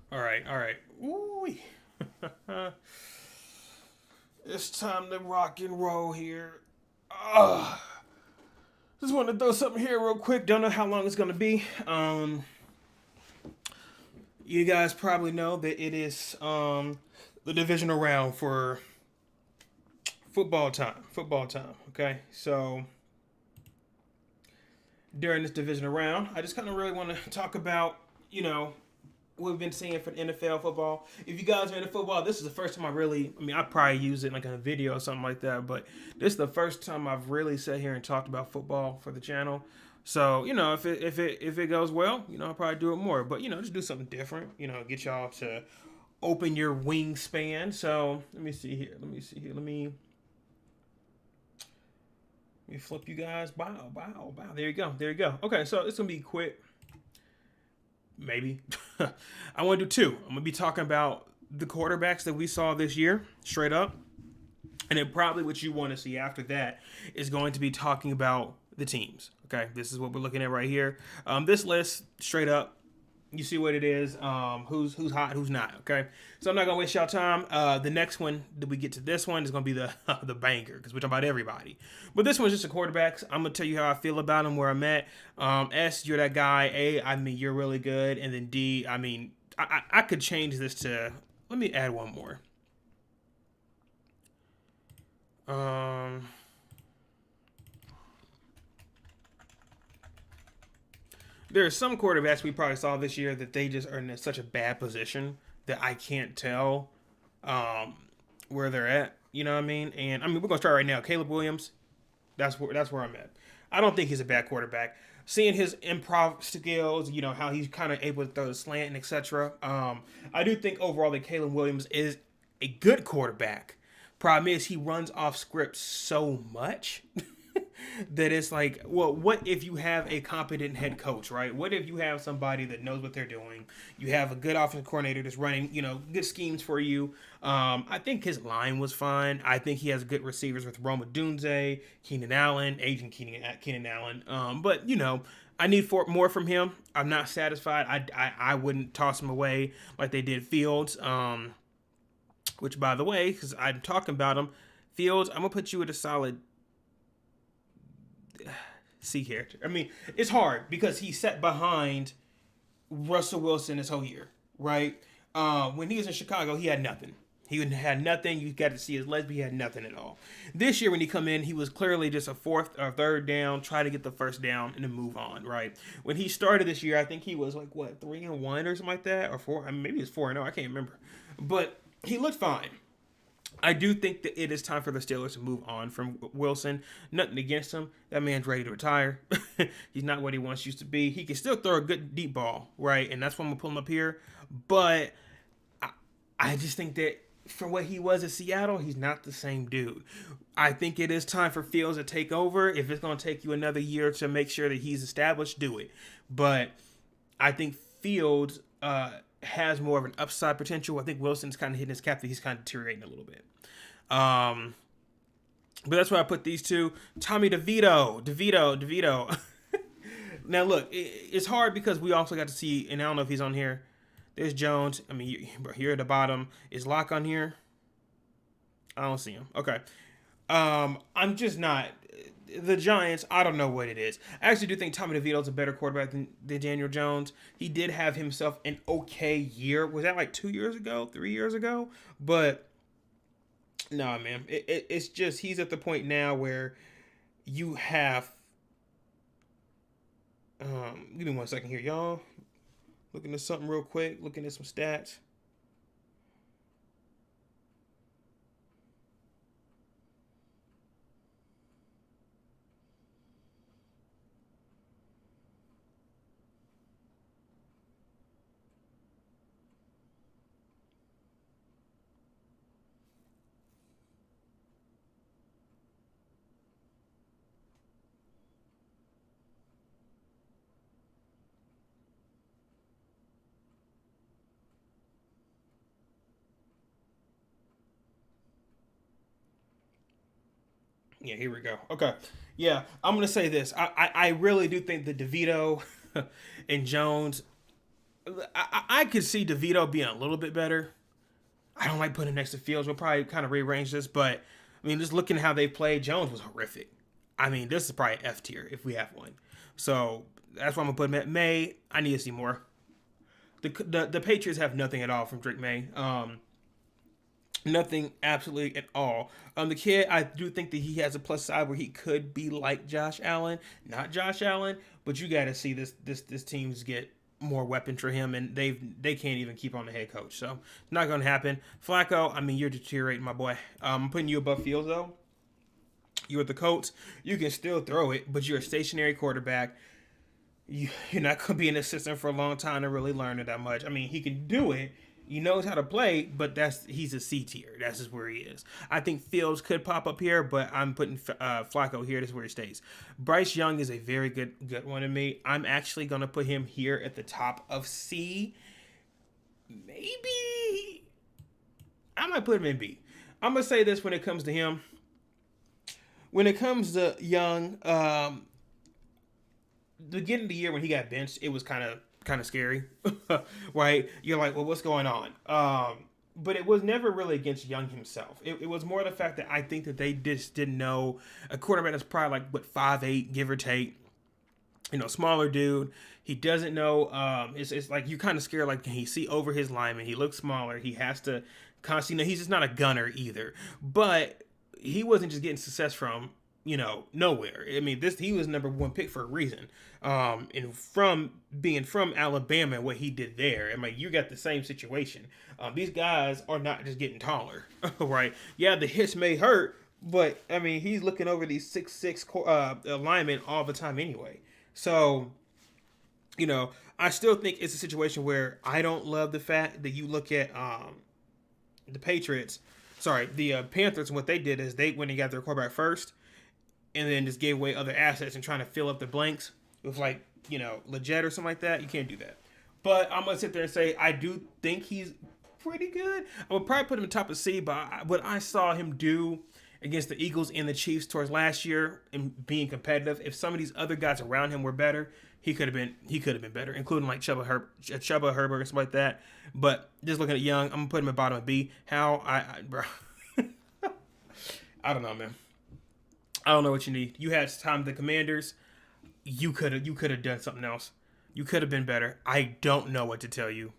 All right, all right. Ooh. It's time to rock and roll here. Ugh. Just want to throw something here real quick. Don't know how long it's gonna be. You guys probably know that it is the divisional round for football time. Football time. Okay, so during this divisional round, I just kind of really want to talk about what we've been seeing for the NFL football. If you guys are into football, this is the first time I probably use it like in a video or something like that, but this is the first time I've really sat here and talked about football for the channel. So, if it goes well, I'll probably do it more. But, just do something different, get y'all to open your wingspan. So, let me see here. Let me flip you guys. Wow, wow, wow. There you go. There you go. Okay, so it's gonna be quick. Maybe. I want to do two. I'm going to be talking about the quarterbacks that we saw this year, straight up. And then probably what you want to see after that is going to be talking about the teams. Okay, this is what we're looking at right here. This list, straight up, you see what it is. Who's hot, who's not. Okay, so I'm not gonna waste y'all time. The next one that we get to this one is gonna be the the banger because we're talking about everybody. But this one's just the quarterbacks. I'm gonna tell you how I feel about them, where I'm at. S, you're that guy. A, I mean you're really good, and then D, I mean I could change this to. Let me add one more. Um, there are some quarterbacks we probably saw this year that they just are in such a bad position that I can't tell um, where they're at. You know what I mean? And I mean, we're gonna start right now. Caleb Williams, that's where I'm at. I don't think he's a bad quarterback. Seeing his improv skills, how he's kind of able to throw the slant and etc. I do think overall that Caleb Williams is a good quarterback. Problem is he runs off script so much that it's like, well, what if you have a competent head coach, right? What if you have somebody that knows what they're doing? You have a good offensive coordinator that's running, good schemes for you. I think his line was fine. I think he has good receivers with Roma Dunze, Keenan Allen, agent Keenan Allen. But I need more from him. I'm not satisfied. I wouldn't toss him away like they did Fields. Which, by the way, because I'm talking about him, Fields, I'm gonna put you at a solid C character. I mean, it's hard because he sat behind Russell Wilson this whole year, right? When he was in Chicago, he had nothing. He had nothing. You got to see his legs, but he had nothing at all. This year, when he come in, he was clearly just a fourth or third down, try to get the first down and then move on, right? When he started this year, I think he was like what 3-1 or something like that, or four. I mean, maybe it's 4-0. I can't remember, but he looked fine. I do think that it is time for the Steelers to move on from Wilson. Nothing against him. That man's ready to retire. He's not what he once used to be. He can still throw a good deep ball, right? And that's why I'm going to pull him up here. But I just think that for what he was at Seattle, he's not the same dude. I think it is time for Fields to take over. If it's going to take you another year to make sure that he's established, do it. But I think Fields has more of an upside potential. I think Wilson's kind of hitting his cap that he's kind of deteriorating a little bit. But that's why I put these two. Tommy DeVito. Now look, it's hard because we also got to see, and I don't know if he's on here. There's Jones. I mean, here at the bottom is Locke on here. I don't see him. Okay. I'm just not. The Giants, I don't know what it is. I actually do think Tommy DeVito's a better quarterback than Daniel Jones. He did have himself an okay year. Was that like 2 years ago, 3 years ago? But no, man. It's just he's at the point now where you have. Give me 1 second here, y'all. Looking at something real quick. Looking at some stats. Yeah, here we go. Okay. Yeah, I'm gonna say this. I really do think that DeVito and Jones I could see DeVito being a little bit better. I don't like putting him next to Fields. We'll probably kind of rearrange this, but I mean, just looking at how they played, Jones was horrific. I mean, this is probably F tier if we have one. So that's why I'm gonna put him at May. I need to see more. The Patriots have nothing at all from Drake May. Nothing absolutely at all. The kid, I do think that he has a plus side where he could be like Josh Allen, not Josh Allen, but you got to see this teams get more weapons for him, and they can't even keep on the head coach, so it's not going to happen. Flacco, I mean, you're deteriorating, my boy. I'm putting you above Fields though. You're the Colts. You can still throw it, but you're a stationary quarterback. You're not going to be an assistant for a long time to really learn it that much. I mean, he can do it. He knows how to play, but he's a C tier. That's just where he is. I think Fields could pop up here, but I'm putting Flacco here. This is where he stays. Bryce Young is a very good one to me. I'm actually going to put him here at the top of C. Maybe I might put him in B. I'm going to say this when it comes to him. When it comes to Young, the beginning of the year when he got benched, it was kind of scary, right? You're like, well, what's going on? But it was never really against Young himself. It was more the fact that I think that they just didn't know a quarterback that's probably like, 5'8", give or take, smaller dude. He doesn't know. It's like you're kind of scared. Like, can he see over his lineman? He looks smaller. He has to constantly. He's just not a gunner either. But he wasn't just getting success from nowhere. I mean, he was number one pick for a reason. And from being from Alabama and what he did there, I mean, you got the same situation. These guys are not just getting taller, right? Yeah, the hits may hurt, but I mean, he's looking over these 6'6" linemen all the time anyway. So, I still think it's a situation where I don't love the fact that you look at the Panthers, and what they did is when they got their quarterback first, and then just gave away other assets and trying to fill up the blanks with Leggett or something like that. You can't do that. But I'm gonna sit there and say I do think he's pretty good. I would probably put him in top of C, but what I saw him do against the Eagles and the Chiefs towards last year and being competitive, if some of these other guys around him were better, he could have been better, including like Chuba Herbert or something like that. But just looking at Young, I'm gonna put him at bottom of B. How bro, I don't know, man. I don't know what you need. You had time with the Commanders. You could have done something else. You could have been better. I don't know what to tell you.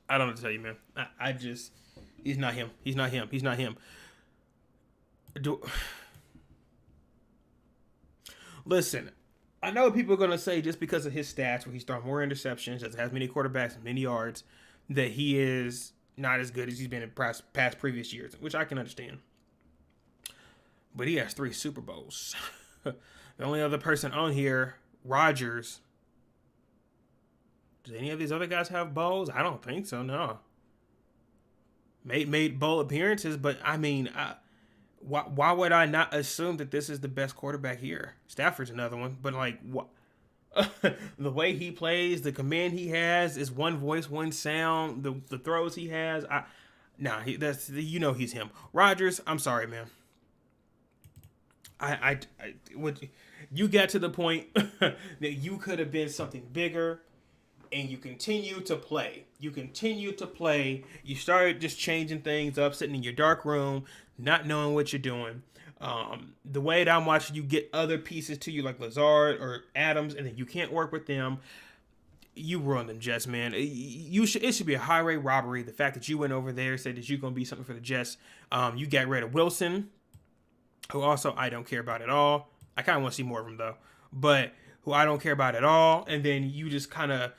I don't know what to tell you, man. I just, he's not him. He's not him. He's not him. Listen, I know people are going to say just because of his stats, where he's throwing more interceptions, doesn't have many quarterbacks and many yards, that he is not as good as he's been in past previous years, which I can understand. But he has 3 Super Bowls. The only other person on here, Rodgers. Does any of these other guys have bowls? I don't think so, no. Made bowl appearances, but I mean, why would I not assume that this is the best quarterback here? Stafford's another one, but like, what? The way he plays, the command he has is one voice, one sound. The throws he has, he's him. Rodgers, I'm sorry, man. You got to the point that you could have been something bigger, and you continue to play. You started just changing things up, sitting in your dark room, not knowing what you're doing. The way that I'm watching you get other pieces to you, like Lazard or Adams, and then you can't work with them. You ruined them Jets, man. It should be a highway robbery. The fact that you went over there, said that you're going to be something for the Jets. You got rid of Wilson, who also I don't care about at all. I kind of want to see more of him, though. But who I don't care about at all. And then you just kind of,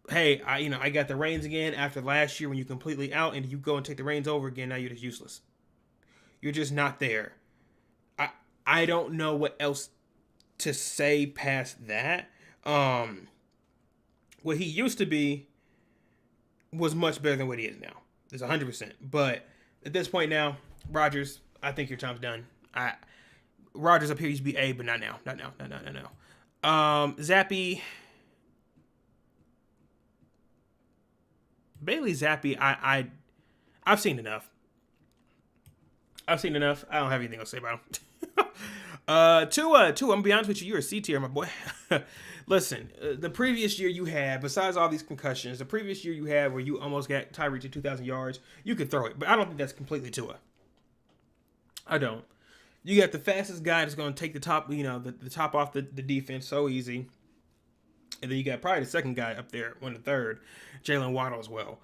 hey, I got the reins again after last year when you completely out, and you go and take the reins over again. Now you're just useless. You're just not there. I don't know what else to say past that. What he used to be was much better than what he is now. It's 100%. But at this point now, Rodgers, I think your time's done. Rodgers up here used to be A, but not now. Not now. Zappy. Bailey Zappi, I've seen enough. I don't have anything else to say about him. Tua, I'm gonna be honest with you. You're a C tier, my boy. Listen, the previous year you had, besides all these concussions, the previous year you had where you almost got Tyreek to 2,000 yards, you could throw it, but I don't think that's completely Tua. I don't. You got the fastest guy that's going to take the top, the top off the defense so easy. And then you got probably the second guy up there, the third, Jalen Waddle as well.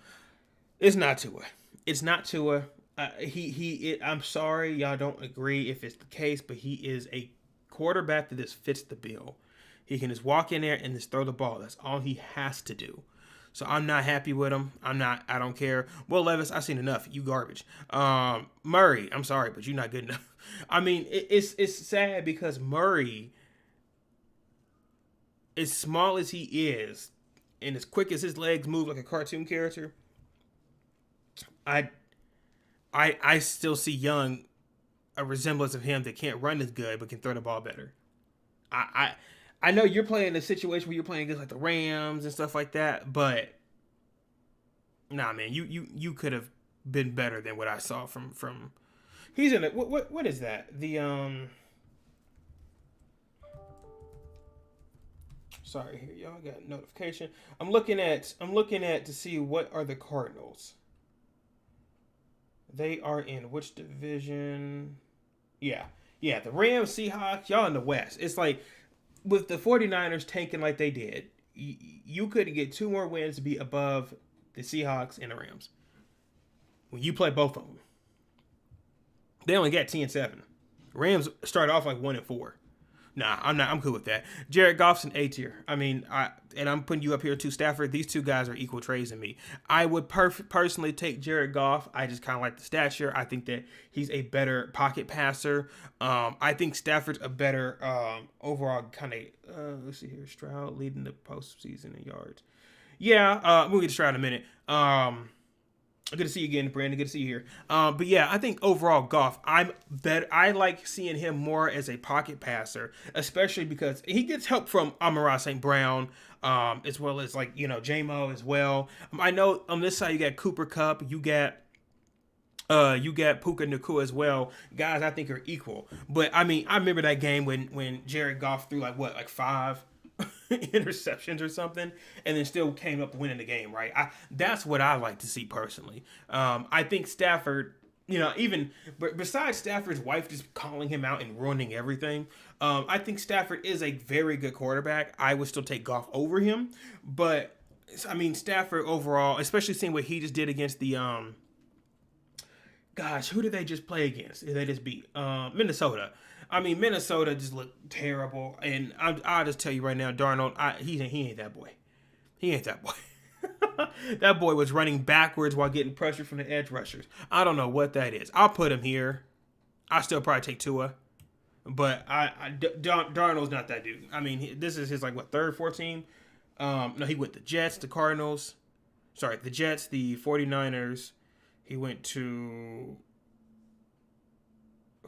It's not Tua. It's not Tua. I'm sorry, y'all don't agree if it's the case, but he is a quarterback that just fits the bill. He can just walk in there and just throw the ball. That's all he has to do. So I'm not happy with him. I don't care. Will Levis, I've seen enough. You garbage. Murray, I'm sorry, but you're not good enough. I mean, it's sad because Murray, as small as he is, and as quick as his legs move like a cartoon character, I still see Young, a resemblance of him that can't run as good but can throw the ball better. I know you're playing a situation where you're playing against like the Rams and stuff like that, but nah, man, you could have been better than what I saw from. He's in it. What is that? Sorry, here y'all got a notification. I'm looking at to see what are the Cardinals. They are in which division? Yeah, the Rams, Seahawks, y'all in the West. It's like with the 49ers tanking like they did, you couldn't get 2 more wins to be above the Seahawks and the Rams. When you play both of them, they only got 10-7. Rams started off like 1-4. Nah, I'm cool with that. Jared Goff's an A tier. I mean, I'm putting you up here too, Stafford. These two guys are equal trades in me. I would personally take Jared Goff. I just kind of like the stature. I think that he's a better pocket passer. I think Stafford's a better overall kind of. Let's see here, Stroud leading the postseason in yards. Yeah, we'll get to Stroud in a minute. Good to see you again, Brandon. Good to see you here. But yeah, I think overall Goff, I like seeing him more as a pocket passer, especially because he gets help from Amon-Ra St. Brown, as well as like, J-Mo as well. I know on this side you got Cooper Kupp, you got Puka Nacua as well. Guys I think are equal. But I mean, I remember that game when Jared Goff threw like 5 interceptions or something, and then still came up winning the game, right? That's what I like to see personally. I think Stafford, even besides Stafford's wife just calling him out and ruining everything, I think Stafford is a very good quarterback. I would still take Goff over him, but I mean Stafford overall, especially seeing what he just did against the who did they just play against? They just beat Minnesota. I mean, Minnesota just looked terrible, and I'll just tell you right now, Darnold, he ain't that boy. He ain't that boy. That boy was running backwards while getting pressure from the edge rushers. I don't know what that is. I'll put him here. I'll still probably take Tua, but Darnold's not that dude. I mean, this is his third, fourth team. No, he went the Jets, the Cardinals. Sorry, the Jets, the 49ers. He went to...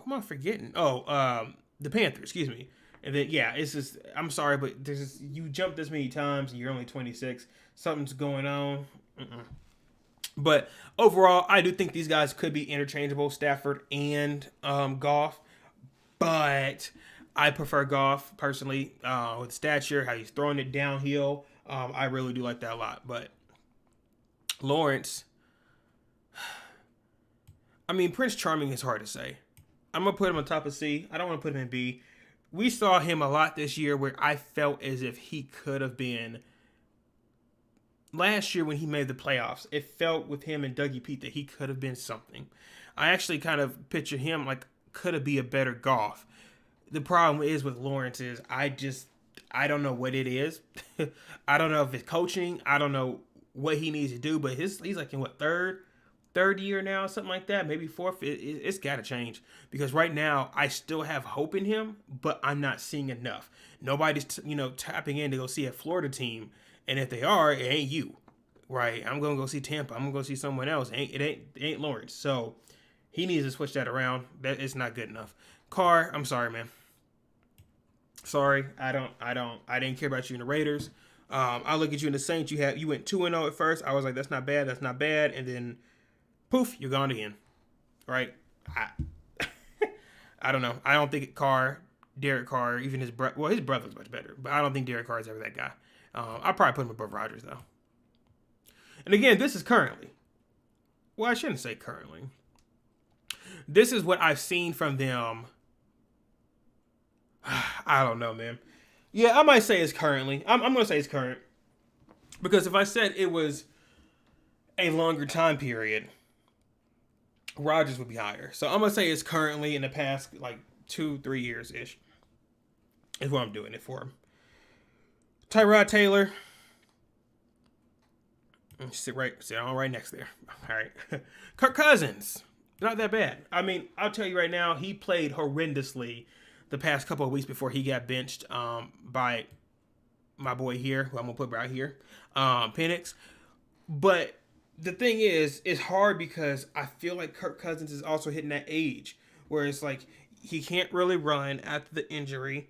Who am I forgetting? The Panthers, excuse me. And then, yeah, it's just, I'm sorry, but you jumped this many times and you're only 26. Something's going on. But overall, I do think these guys could be interchangeable, Stafford and Goff. But I prefer Goff, personally, with stature, how he's throwing it downhill. I really do like that a lot. But Lawrence, I mean, Prince Charming is hard to say. I'm going to put him on top of C. I don't want to put him in B. We saw him a lot this year where I felt as if he could have been... Last year when he made the playoffs, it felt with him and Dougie Pete that he could have been something. I actually kind of picture him like could have been a better Goff. The problem is with Lawrence is I don't know what it is. I don't know if it's coaching. I don't know what he needs to do, but he's like in what, third year now, something like that, maybe fourth. It's got to change because right now I still have hope in him, but I'm not seeing enough. Nobody's tapping in to go see a Florida team, and if they are, it ain't you, right? I'm gonna go see Tampa. I'm gonna go see someone else. It ain't Lawrence. So he needs to switch that around. That is not good enough. Carr, I'm sorry, man. Sorry, I didn't care about you in the Raiders. I look at you in the Saints. You went 2-0 at first. I was like, that's not bad, and then poof, you're gone again, right? I don't know. I don't think Carr Derek Carr, even his brother. Well, his brother's much better, but I don't think Derek Carr is ever that guy. I'll probably put him above Rodgers, though. And again, this is currently. Well, I shouldn't say currently. This is what I've seen from them. I don't know, man. Yeah, I might say it's currently. I'm going to say it's current. Because if I said it was a longer time period, Rodgers would be higher. So I'm going to say it's currently in the past, like, 2-3 years-ish. Is what I'm doing it for. Tyrod Taylor. Sit on right next there. All right. Kirk Cousins. Not that bad. I mean, I'll tell you right now, he played horrendously the past couple of weeks before he got benched by my boy here, who I'm going to put right here, Penix. But the thing is, it's hard because I feel like Kirk Cousins is also hitting that age where it's like he can't really run after the injury.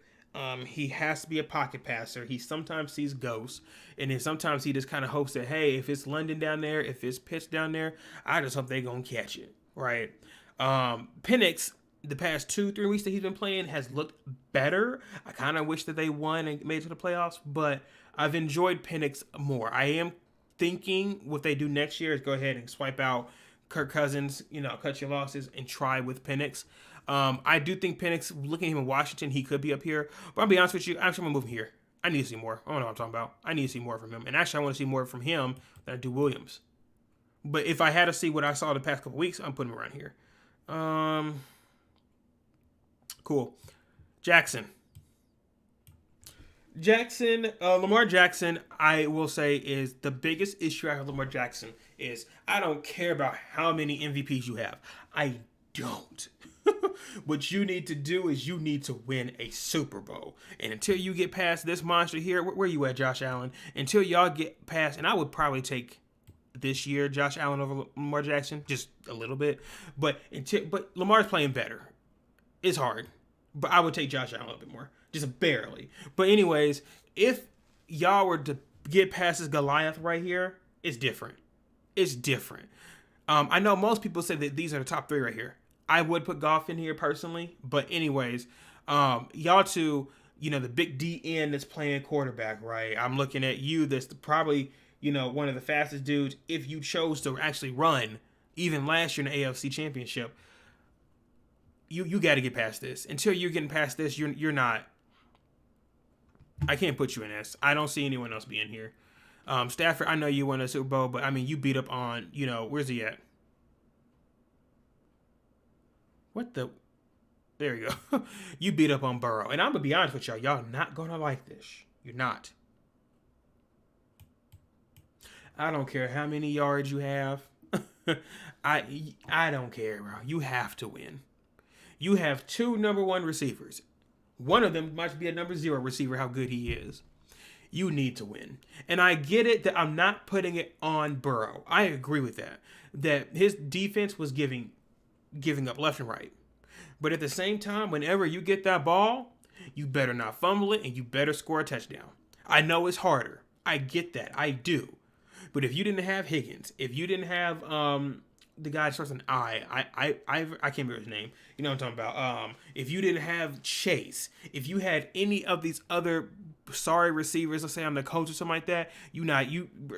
He has to be a pocket passer. He sometimes sees ghosts, and then sometimes he just kind of hopes that, hey, if it's London down there, if it's Pitts down there, I just hope they're going to catch it, right? Penix, the past 2-3 weeks that he's been playing, has looked better. I kind of wish that they won and made it to the playoffs, but I've enjoyed Penix more. I am thinking what they do next year is go ahead and swipe out Kirk Cousins, cut your losses, and try with Penix. I do think Penix, looking at him in Washington, he could be up here. But I'll be honest with you, actually, I'm going to move him here. I need to see more. I don't know what I'm talking about. I need to see more from him. And actually, I want to see more from him than I do Williams. But if I had to see what I saw the past couple weeks, I'm putting him around here. Cool. Lamar Jackson, I will say, is the biggest issue I have with Lamar Jackson is I don't care about how many MVPs you have. I don't. What you need to do is you need to win a Super Bowl. And until you get past this monster here, where you at, Josh Allen? Until y'all get past, and I would probably take this year Josh Allen over Lamar Jackson, just a little bit. But Lamar's playing better. It's hard. But I would take Josh Allen a little bit more. Just barely. But anyways, if y'all were to get past this Goliath right here, it's different. It's different. I know most people say that these are the top 3 right here. I would put Goff in here personally. But anyways, y'all two, the big DN that's playing quarterback, right? I'm looking at you. That's probably, one of the fastest dudes. If you chose to actually run, even last year in the AFC Championship, you got to get past this. Until you're getting past this, you're not. I can't put you in this. I don't see anyone else being here. Stafford, I know you won a Super Bowl, but I mean, you beat up on, where's he at? What the? There you go. You beat up on Burrow. And I'm going to be honest with y'all. Y'all not going to like this. You're not. I don't care how many yards you have. I don't care, bro. You have to win. You have 2 number 1 receivers. One of them might be a number 0 receiver, how good he is. You need to win. And I get it that I'm not putting it on Burrow. I agree with that. That his defense was giving up left and right. But at the same time, whenever you get that ball, you better not fumble it and you better score a touchdown. I know it's harder. I get that. I do. But if you didn't have Higgins, if you didn't have the guy that starts with an I can't remember his name. You know what I'm talking about. If you didn't have Chase, if you had any of these other sorry receivers, let's say I'm the coach or something like that,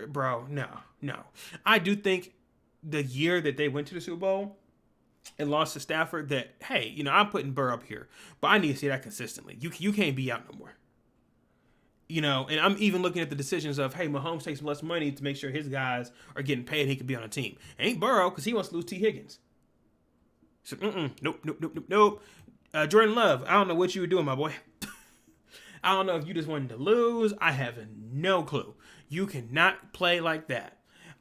bro, no. I do think the year that they went to the Super Bowl and lost to Stafford, that, hey, I'm putting Burr up here, but I need to see that consistently. You can't be out no more. And I'm even looking at the decisions of, hey, Mahomes takes less money to make sure his guys are getting paid and he can be on a team. Ain't Burrow, because he wants to lose T. Higgins. So, nope. Jordan Love, I don't know what you were doing, my boy. I don't know if you just wanted to lose. I have no clue. You cannot play like that.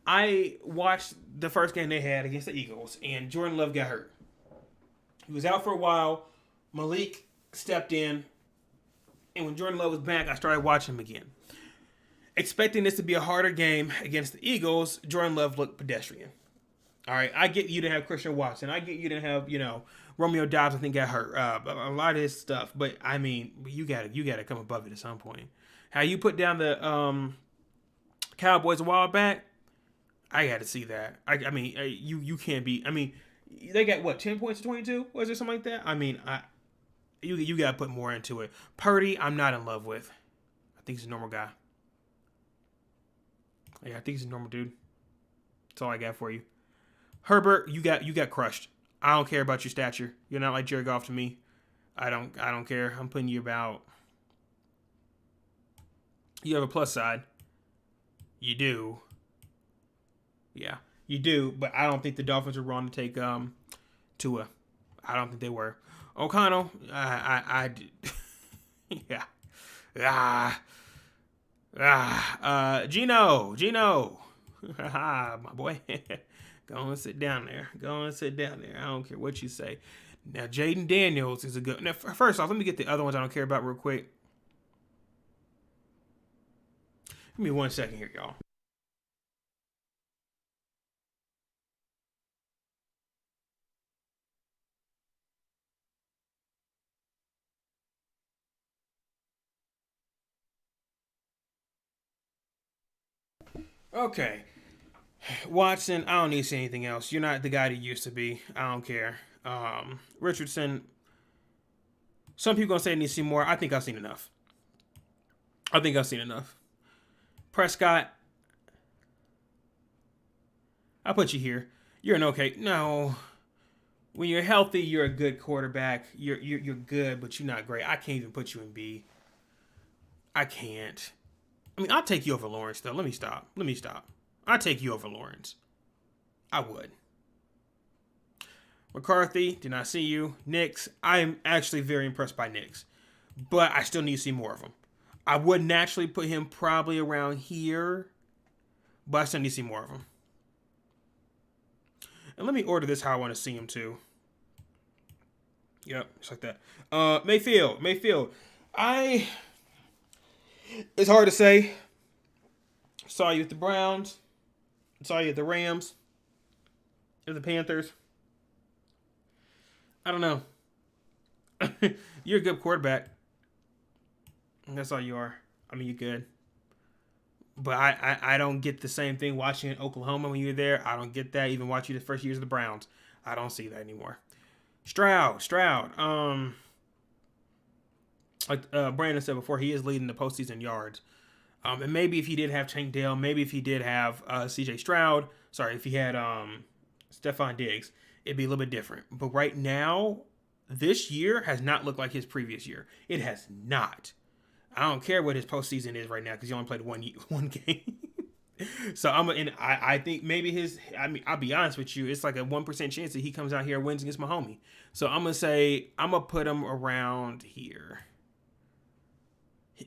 I watched the first game they had against the Eagles, and Jordan Love got hurt. He was out for a while. Malik stepped in. And when Jordan Love was back, I started watching him again. Expecting this to be a harder game against the Eagles, Jordan Love looked pedestrian. All right, I get you to have Christian Watson. I get you to have, Romeo Doubs, I think, got hurt. A lot of his stuff. But, I mean, you gotta come above it at some point. How you put down the Cowboys a while back, I got to see that. I mean, you can't be. I mean, they got, 10 points to 22? Was there something like that? I mean, You got to put more into it. Purdy, I'm not in love with. I think he's a normal guy. Yeah, I think he's a normal dude. That's all I got for you. Herbert, you got crushed. I don't care about your stature. You're not like Jared Goff to me. I don't care. I'm putting you about. You have a plus side. You do. Yeah, you do. But I don't think the Dolphins are wrong to take Tua. I don't think they were. O'Connell, I yeah. Gino. My boy. Go and sit down there. I don't care what you say. Now, Jaden Daniels is a good. Now, first off, let me get the other ones I don't care about real quick. Give me 1 second here, y'all. Okay. Watson, I don't need to say anything else. You're not the guy that you used to be. I don't care. Richardson, some people gonna say I need to see more. I think I've seen enough. Prescott, I'll put you here. You're an okay. No. When you're healthy, you're a good quarterback. You're good, but you're not great. I can't even put you in B. I can't. I mean, I'll take you over Lawrence, though. Let me stop. I'll take you over Lawrence. I would. McCarthy, did not see you. Knicks, I'm actually very impressed by Knicks. But I still need to see more of him. I would naturally put him probably around here. But I still need to see more of him. And let me order this how I want to see him, too. Yep, just like that. Mayfield. It's hard to say. Saw you with the Browns. Saw you at the Rams. Or the Panthers. I don't know. You're a good quarterback. That's all you are. I mean, you're good. But I don't get the same thing watching in Oklahoma when you were there. I don't get that. Even watching the first years of the Browns. I don't see that anymore. Stroud. Like Brandon said before, he is leading the postseason yards. And maybe if he did have Tank Dell, maybe if he did have CJ Stroud, if he had Stephon Diggs, it'd be a little bit different. But right now, this year has not looked like his previous year. It has not. I don't care what his postseason is right now because he only played one game. So I think maybe I'll be honest with you, it's like a 1% chance that he comes out here and wins against my homie. So I'm gonna put him around here.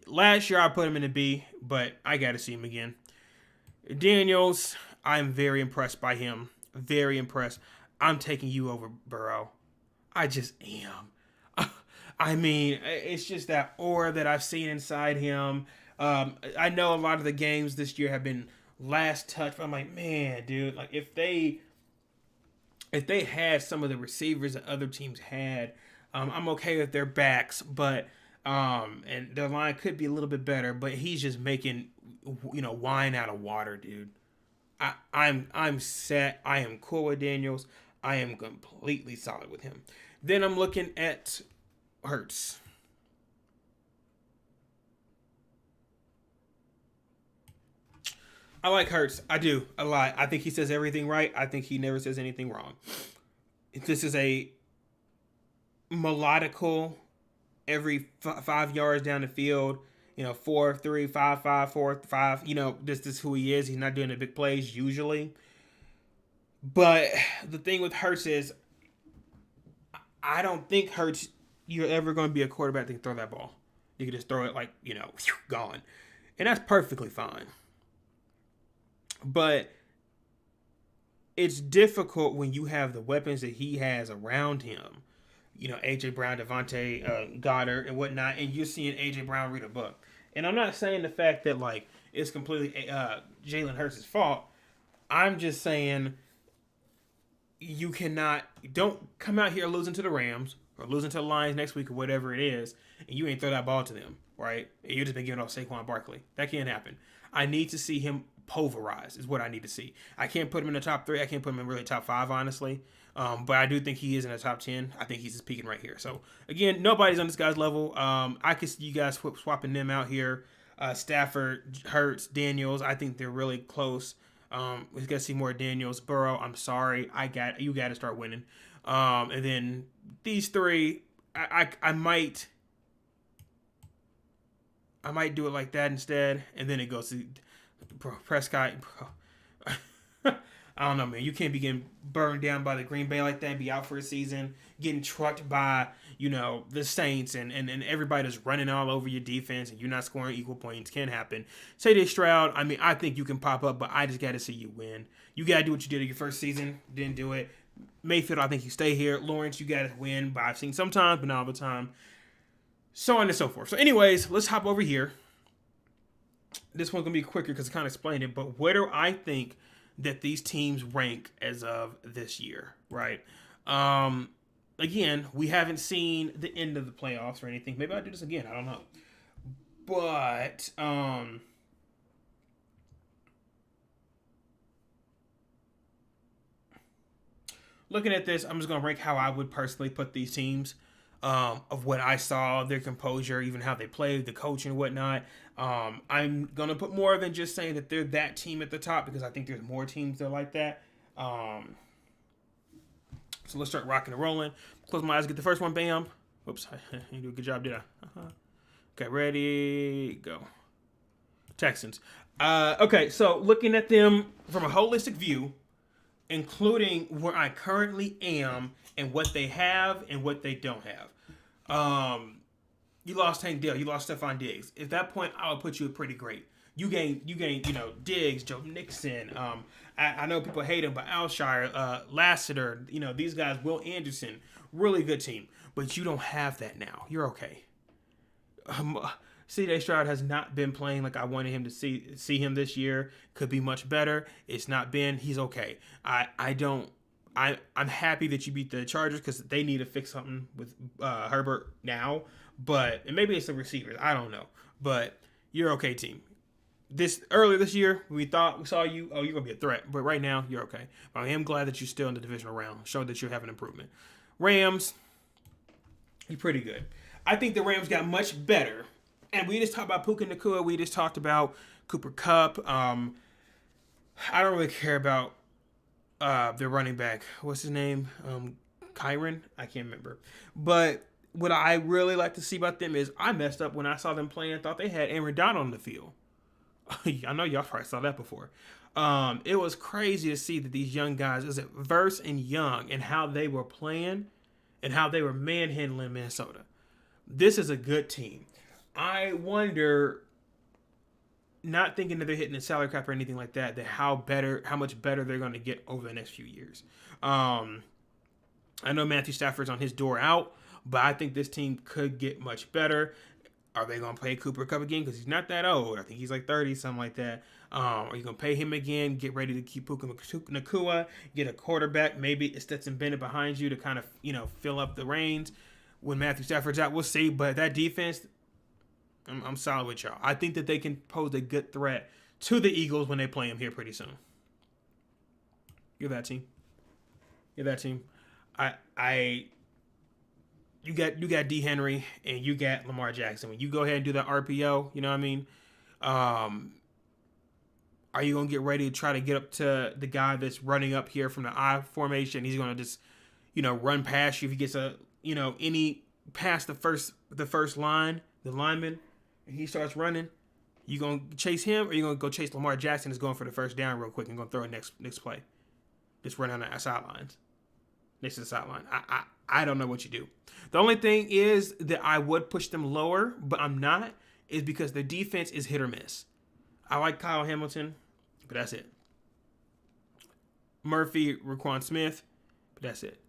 Last year I put him in a B, but I got to see him again. Daniels, I'm very impressed by him. Very impressed. I'm taking you over Burrow. I just am. I mean, it's just that aura that I've seen inside him. I know a lot of the games this year have been last touch, but I'm like, man, dude, like if they had some of the receivers that other teams had, I'm okay with their backs, but and their line could be a little bit better, but he's just making, wine out of water, dude. I'm set. I am cool with Daniels. I am completely solid with him. Then I'm looking at Hurts. I like Hurts. I do a lot. I think he says everything right. I think he never says anything wrong. This is a melodical, every 5 yards down the field, 4, 3, 5, 5, 4, 5. This is who he is. He's not doing the big plays usually. But the thing with Hurts is, I don't think Hurts, you're ever going to be a quarterback that can throw that ball. You can just throw it like, gone. And that's perfectly fine. But it's difficult when you have the weapons that he has around him. A.J. Brown, Devontae, Goddard, and whatnot, and you're seeing A.J. Brown read a book. And I'm not saying the fact that, it's completely Jalen Hurts' fault. I'm just saying don't come out here losing to the Rams or losing to the Lions next week or whatever it is, and you ain't throw that ball to them, right? And you just been giving off Saquon Barkley. That can't happen. I need to see him pulverized is what I need to see. I can't put him in the top 3. I can't put him in really top 5, honestly. But I do think he is in the top 10. I think he's just peaking right here. So, again, nobody's on this guy's level. I could see you guys swapping them out here. Stafford, Hurts, Daniels. I think they're really close. We got to see more Daniels. Burrow, I'm sorry. You got to start winning. And then these 3, I might do it like that instead. And then it goes to Prescott. I don't know, man. You can't be getting burned down by the Green Bay like that and be out for a season, getting trucked by, the Saints and everybody that's running all over your defense and you're not scoring equal points. Can't happen. C.J. Stroud, I think you can pop up, but I just got to see you win. You got to do what you did in your first season. Didn't do it. Mayfield, I think you stay here. Lawrence, you got to win, but I've seen sometimes, but not all the time. So on and so forth. So anyways, let's hop over here. This one's going to be quicker because I kind of explained it, but where do I think that these teams rank as of this year, right? Again, we haven't seen the end of the playoffs or anything. Maybe I'll do this again. I don't know. But, looking at this, I'm just going to rank how I would personally put these teams. Of what I saw, their composure, even how they played, the coaching and whatnot. I'm going to put more than just saying that they're that team at the top because I think there's more teams that are like that. So let's start rocking and rolling. Close my eyes, get the first one, bam. Whoops, you do a good job, did I? Okay, ready, go. Texans. Okay, so looking at them from a holistic view, including where I currently am and what they have and what they don't have. You lost Tank Dell. You lost Stephon Diggs. At that point, I would put you at pretty great. You gained, Diggs, Joe Mixon. I know people hate him, but Alshire, Lassiter, these guys, Will Anderson, really good team. But you don't have that now. You're okay. C.J. Stroud has not been playing like I wanted him to see him this year. Could be much better. It's not been. He's okay. I'm happy that you beat the Chargers because they need to fix something with Herbert now. And maybe it's the receivers. I don't know. But you're okay, team. Earlier this year, we saw you. Oh, you're gonna be a threat. But right now, you're okay. I am glad that you're still in the divisional round. Showed that you have an improvement. Rams, you're pretty good. I think the Rams got much better. And we just talked about Puka Nacua. We just talked about Cooper Kupp. I don't really care about their running back. What's his name? Kyron? I can't remember. But what I really like to see about them is I messed up when I saw them playing. I thought they had Aaron Donald on the field. I know y'all probably saw that before. It was crazy to see that these young guys, Verse and Young, and how they were playing and how they were manhandling Minnesota. This is a good team. I wonder, not thinking that they're hitting the salary cap or anything like that, how much better they're going to get over the next few years. I know Matthew Stafford's on his door out, but I think this team could get much better. Are they going to pay Cooper Kupp again? Because he's not that old. I think he's like 30, something like that. Are you going to pay him again? Get ready to keep Puka Nacua. Get a quarterback. Maybe it's Stetson Bennett behind you to kind of, fill up the reins when Matthew Stafford's out. We'll see. But that defense, I'm solid with y'all. I think that they can pose a good threat to the Eagles when they play them here pretty soon. You're that team. You got D. Henry and you got Lamar Jackson. When you go ahead and do that RPO, you know what I mean? Are you going to get ready to try to get up to the guy that's running up here from the I formation? He's going to just, run past you if he gets any past the first line, the lineman, and he starts running. You going to chase him or you going to go chase Lamar Jackson that's going for the first down real quick and going to throw it next play? Just run on the sidelines. Next to the sideline. I don't know what you do. The only thing is that I would push them lower, but I'm not, is because the defense is hit or miss. I like Kyle Hamilton, but that's it. Murphy, Raquan Smith, but that's it.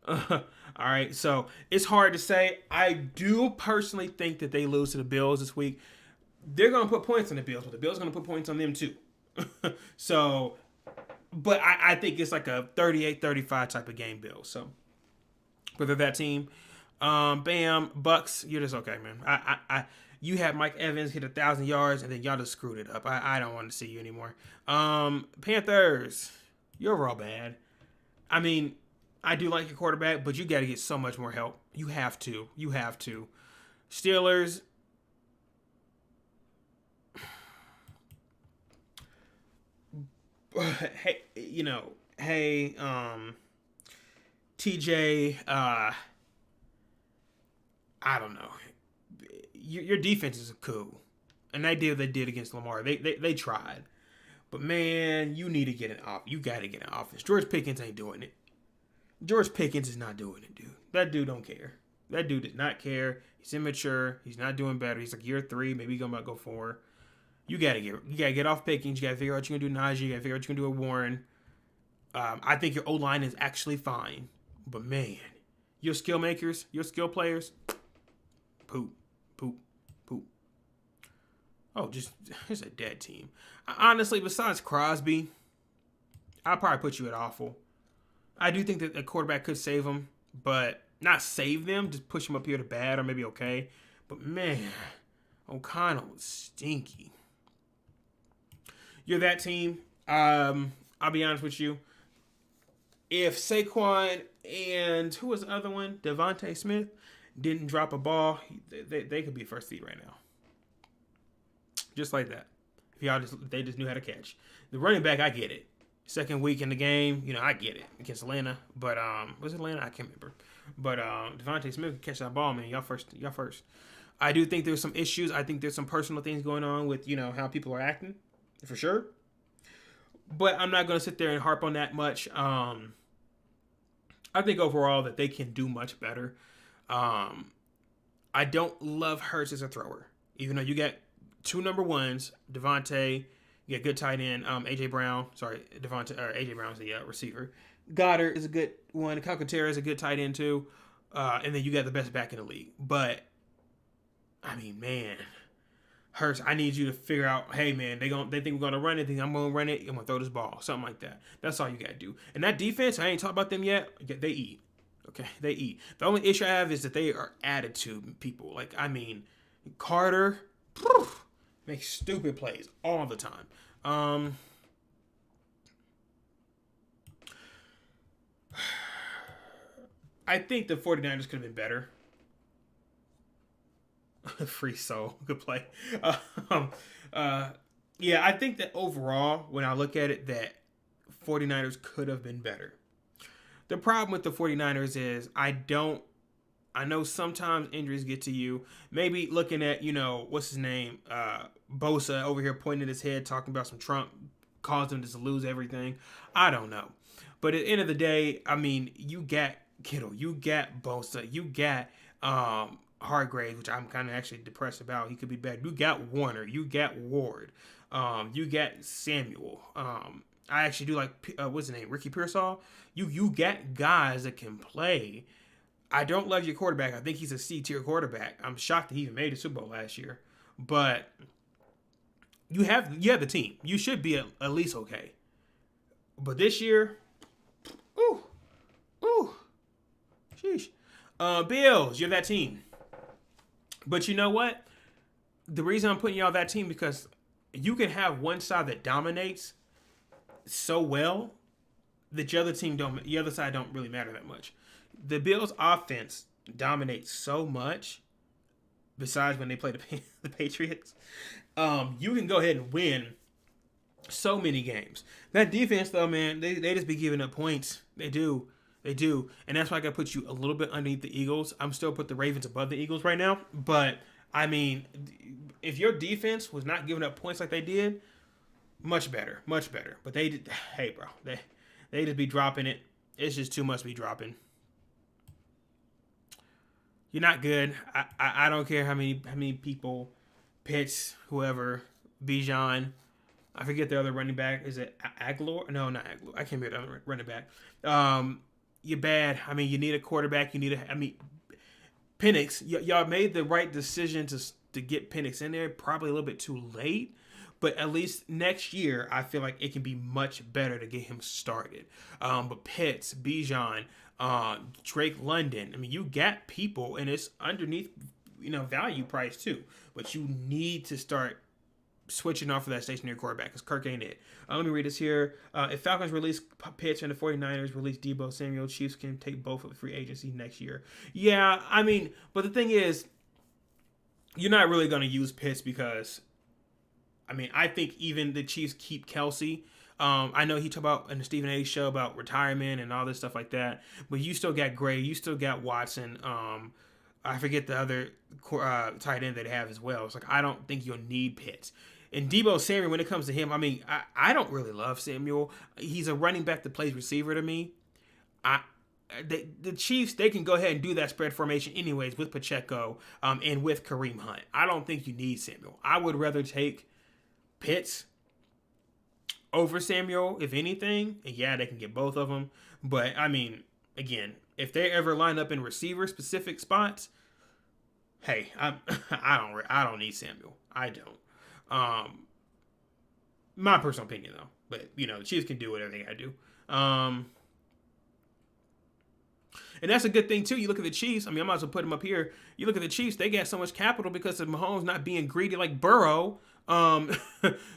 All right, so it's hard to say. I do personally think that they lose to the Bills this week. They're going to put points on the Bills, but the Bills are going to put points on them too. So, but I think it's like a 38-35 type of game, Bills. So, whether that team, Bucks, you're just okay, man. You had Mike Evans hit 1,000 yards, and then y'all just screwed it up. I don't want to see you anymore. Panthers, you're overall bad. I mean, I do like your quarterback, but you got to get so much more help. You have to. You have to. Steelers. Hey, TJ, I don't know. Your defense is a coup. And they did what they did against Lamar. They tried. But, man, you need to get an off. You got to get an offense. George Pickens ain't doing it. George Pickens is not doing it, dude. That dude don't care. That dude does not care. He's immature. He's not doing better. He's like year 3. Maybe he's going to go 4. You gotta get off Pickens. You gotta figure out what you're gonna do Najee. You gotta figure out what you're gonna do with Warren. I think your O-line is actually fine. But, man, your skill makers, your skill players, poop. Oh, just a dead team. Honestly, besides Crosby, I'll probably put you at awful. I do think that a quarterback could save them, but not save them, just push them up here to bad or maybe okay. But, man, O'Connell was stinky. You're that team. I'll be honest with you. If Saquon and who was the other one, Devontae Smith, didn't drop a ball, they could be first seed right now. Just like that. If they just knew how to catch. The running back, I get it. Second week in the game, I get it against Atlanta. But was it Atlanta? I can't remember. But Devontae Smith could catch that ball, man. Y'all first. I do think there's some issues. I think there's some personal things going on with how people are acting, for sure. But I'm not going to sit there and harp on that much. I think overall that they can do much better. I don't love Hurts as a thrower, even though you got 2 number ones, Devontae. You got good tight end, AJ Brown. Sorry, AJ Brown's the receiver. Goddard is a good one. Calcaterra is a good tight end too. And then you got the best back in the league. But I mean, man, Hurts, I need you to figure out, hey, man, they think we're going to run it. I'm going to run it. I'm going to throw this ball. Something like that. That's all you got to do. And that defense, I ain't talked about them yet. They eat. Okay, they eat. The only issue I have is that they are attitude people. Like, I mean, Carter makes stupid plays all the time. I think the 49ers could have been better. Free soul. Good play. Yeah, I think that overall, when I look at it, that 49ers could have been better. The problem with the 49ers is I know sometimes injuries get to you. Maybe looking at, what's his name? Bosa over here pointing at his head, talking about some Trump, caused him to lose everything. I don't know. But at the end of the day, I mean, you got Kittle, you got Bosa, you got Hargrave, which I'm kind of actually depressed about. He could be better. You got Warner. You got Ward. You got Samuel. I actually do like, what's his name? Ricky Pearsall. You got guys that can play. I don't love your quarterback. I think he's a C-tier quarterback. I'm shocked that he even made the Super Bowl last year. But you have the team. You should be at least okay. But this year, ooh, sheesh. Bills, you're that team. But you know what? The reason I'm putting y'all that team because you can have one side that dominates so well that the other side don't really matter that much. The Bills' offense dominates so much. Besides when they play the Patriots, you can go ahead and win so many games. That defense, though, man, they just be giving up points. They do. And that's why I got to put you a little bit underneath the Eagles. I'm still put the Ravens above the Eagles right now. But, I mean, if your defense was not giving up points like they did, much better. But they did, hey, bro, they just be dropping it. It's just too much to be dropping. You're not good. I don't care how many people, Pitts, whoever, Bijan, I forget the other running back. Is it Aguilar? No, not Aguilar. I can't remember the other running back. You're bad. I mean, you need a quarterback. Penix. Y'all made the right decision to get Penix in there. Probably a little bit too late, but at least next year, I feel like it can be much better to get him started. But Pitts, Bijan, Drake London. I mean, you got people, and it's underneath value price too. But you need to start switching off of that stationary quarterback because Kirk ain't it. Let me read this here. If Falcons release Pitts and the 49ers release Debo Samuel, Chiefs can take both of the free agency next year. Yeah, I mean, but the thing is, you're not really going to use Pitts because, I mean, I think even the Chiefs keep Kelsey. I know he talked about in the Stephen A. show about retirement and all this stuff like that, but you still got Gray, you still got Watson. I forget the other tight end they have as well. It's like, I don't think you'll need Pitts. And Debo Samuel, when it comes to him, I mean, I don't really love Samuel. He's a running back that plays receiver to me. The Chiefs, they can go ahead and do that spread formation anyways with Pacheco and with Kareem Hunt. I don't think you need Samuel. I would rather take Pitts over Samuel, if anything. And yeah, they can get both of them. But, I mean, again, if they ever line up in receiver-specific spots, hey, I don't need Samuel. I don't. My personal opinion though, but the Chiefs can do whatever they gotta do. And that's a good thing too. You look at the Chiefs. I mean, I might as well put them up here. You look at the Chiefs; they got so much capital because of Mahomes not being greedy like Burrow. I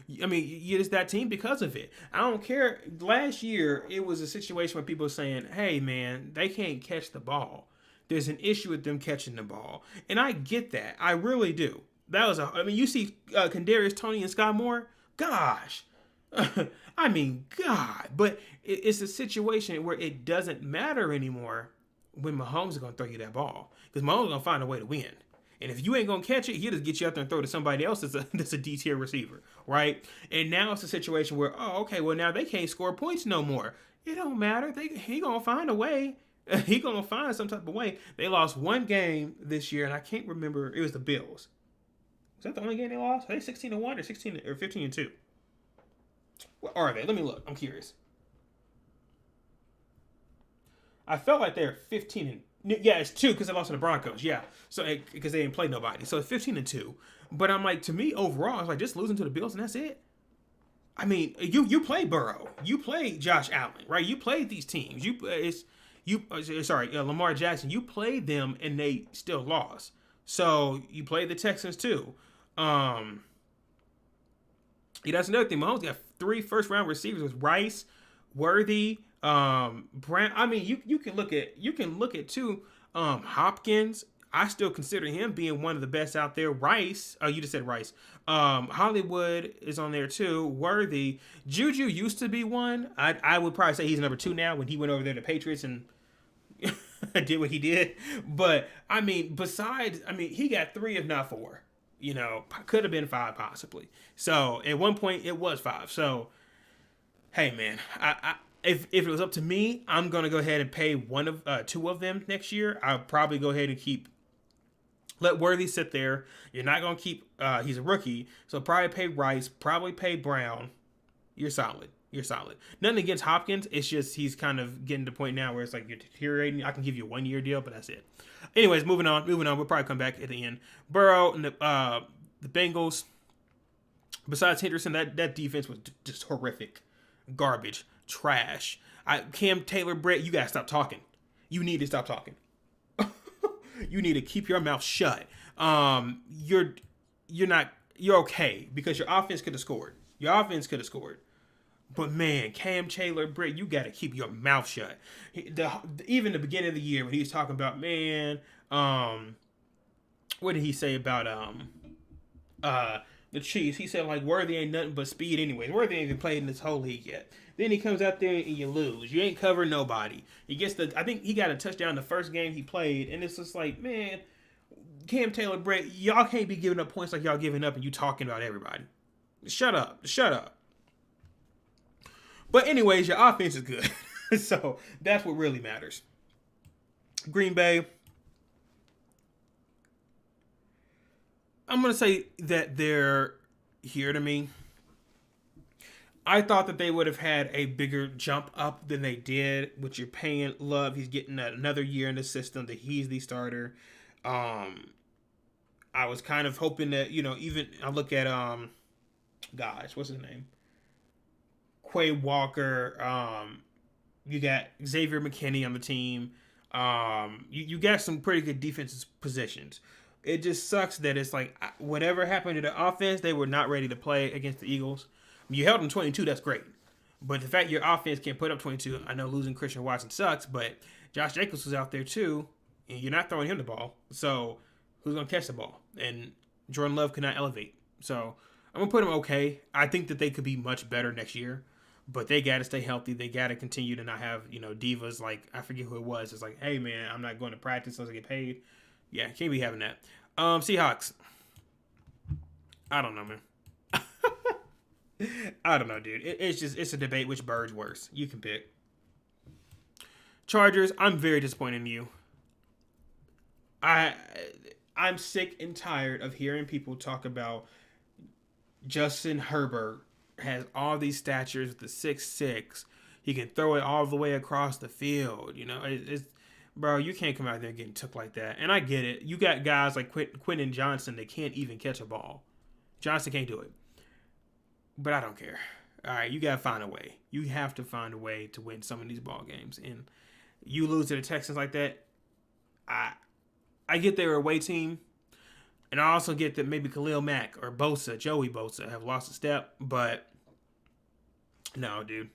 mean, it's that team because of it. I don't care. Last year, it was a situation where people were saying, "Hey, man, they can't catch the ball. There's an issue with them catching the ball," and I get that. I really do. That was you see Kadarius Toney and Scott Moore? Gosh. I mean, God. But it's a situation where it doesn't matter anymore when Mahomes is going to throw you that ball. Because Mahomes is going to find a way to win. And if you ain't going to catch it, he'll just get you out there and throw it to somebody else that's a D-tier receiver, right? And now it's a situation where, okay, well, now they can't score points no more. It don't matter. He going to find a way. He going to find some type of way. They lost one game this year, and I can't remember. It was the Bills. Is that the only game they lost? Are they 16-1 or 16 or 15-2? What are they? Let me look. I'm curious. I felt like they're 15 and yeah, it's 2 because they lost to the Broncos. Yeah, so because they didn't play nobody, so it's 15-2. But I'm like, to me overall, it's like just losing to the Bills and that's it. I mean, you play Burrow, you play Josh Allen, right? You played these teams. Lamar Jackson. You played them and they still lost. So you played the Texans too. Yeah, that's another thing. Mahomes got 3 first-round receivers with Rice, Worthy, Brown. I mean, you can look at too. Hopkins. I still consider him being one of the best out there. Rice. Oh, you just said Rice. Hollywood is on there too. Worthy. Juju used to be one. I would probably say he's number 2 now when he went over there to Patriots and did what he did. But I mean, he got 3 if not 4. Could have been 5 possibly. So at one point it was 5. So hey man, if it was up to me, I'm gonna go ahead and pay 2 of them next year. I'll probably go ahead and let Worthy sit there. You're not gonna keep. He's a rookie, so probably pay Rice. Probably pay Brown. You're solid. Nothing against Hopkins. It's just he's kind of getting to the point now where it's like you're deteriorating. I can give you a 1-year deal, but that's it. Anyways, moving on. We'll probably come back at the end. Burrow and the Bengals. Besides Henderson, that defense was just horrific, garbage, trash. Cam Taylor-Britt, you gotta stop talking. You need to stop talking. You need to keep your mouth shut. You're okay because your offense could have scored. But man, Cam Taylor-Britt, you got to keep your mouth shut. Even the beginning of the year when he was talking about, man, what did he say about the Chiefs? He said like Worthy ain't nothing but speed anyways. Worthy ain't even played in this whole league yet. Then he comes out there and you lose. You ain't covering nobody. I think he got a touchdown the first game he played, and it's just like, man, Cam Taylor-Britt, y'all can't be giving up points like y'all giving up and you talking about everybody. Shut up. But anyways, your offense is good. So that's what really matters. Green Bay. I'm going to say that they're here to me. I thought that they would have had a bigger jump up than they did, which you're paying Love. He's getting another year in the system that he's the starter. I was kind of hoping that, even I look at, what's his name? Quay Walker. You got Xavier McKinney on the team. You got some pretty good defensive positions. It just sucks that it's like whatever happened to the offense, they were not ready to play against the Eagles. You held them 22, that's great. But the fact your offense can't put up 22, I know losing Christian Watson sucks, but Josh Jacobs was out there too, and you're not throwing him the ball. So who's going to catch the ball? And Jordan Love cannot elevate. So I'm going to put them okay. I think that they could be much better next year, but they got to stay healthy. They got to continue to not have, divas like, I forget who it was. It's like, hey, man, I'm not going to practice unless I get paid. Yeah, can't be having that. Seahawks. I don't know, man. I don't know, dude. It's a debate which bird's worse. You can pick. Chargers, I'm very disappointed in you. I'm sick and tired of hearing people talk about Justin Herbert has all these statures with the 6'6". He can throw it all the way across the field. Bro, you can't come out there getting took like that. And I get it. You got guys like Quentin Johnson that can't even catch a ball. Johnson can't do it. But I don't care. All right, you got to find a way. You have to find a way to win some of these ball games. And you lose to the Texans like that, I get they're a away team. And I also get that maybe Khalil Mack or Joey Bosa have lost a step. But no, dude.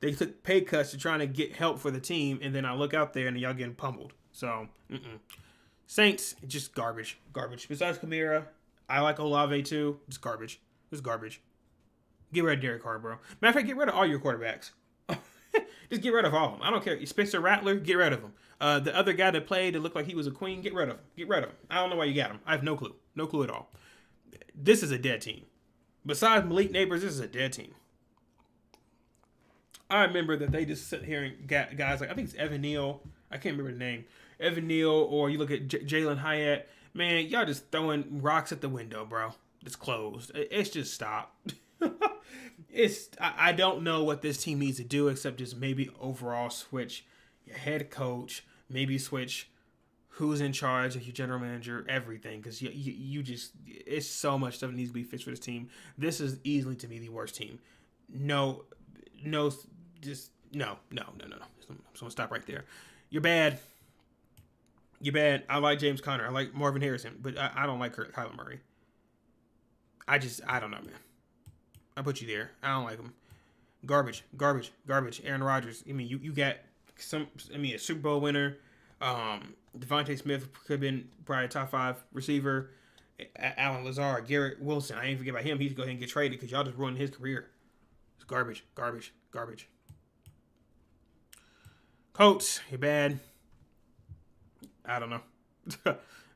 They took pay cuts to trying to get help for the team, and then I look out there and y'all getting pummeled. So, Saints, just garbage. Garbage. Besides Kamara, I like Olave too. It's garbage. It's garbage. Get rid of Derek Carr, bro. Matter of fact, get rid of all your quarterbacks. Just get rid of all of them. I don't care. Spencer Rattler, get rid of him. The other guy that played that looked like he was a queen, get rid of him. Get rid of him. I don't know why you got him. I have no clue. No clue at all. This is a dead team. Besides Malik Neighbors, this is a dead team. I remember that they just sit here and got guys like, I think it's Evan Neal. I can't remember the name. Evan Neal, or you look at Jalen Hyatt. Man, y'all just throwing rocks at the window, bro. It's closed. It's just stopped. I don't know what this team needs to do except just maybe overall switch your head coach, maybe switch who's in charge of your general manager, everything. Because you just, it's so much stuff that needs to be fixed for this team. This is easily, to me, the worst team. No. I'm just gonna stop right there. You're bad. I like James Conner. I like Marvin Harrison, but I don't like Kyler Murray. I don't know, man. I put you there. I don't like him. Garbage. Aaron Rodgers. I mean, you got a Super Bowl winner. Devontae Smith could have been probably a top 5 receiver. Alan Lazard, Garrett Wilson. I ain't forget about him. He's go ahead and get traded because y'all just ruined his career. It's garbage. Colts, you're bad. I don't know.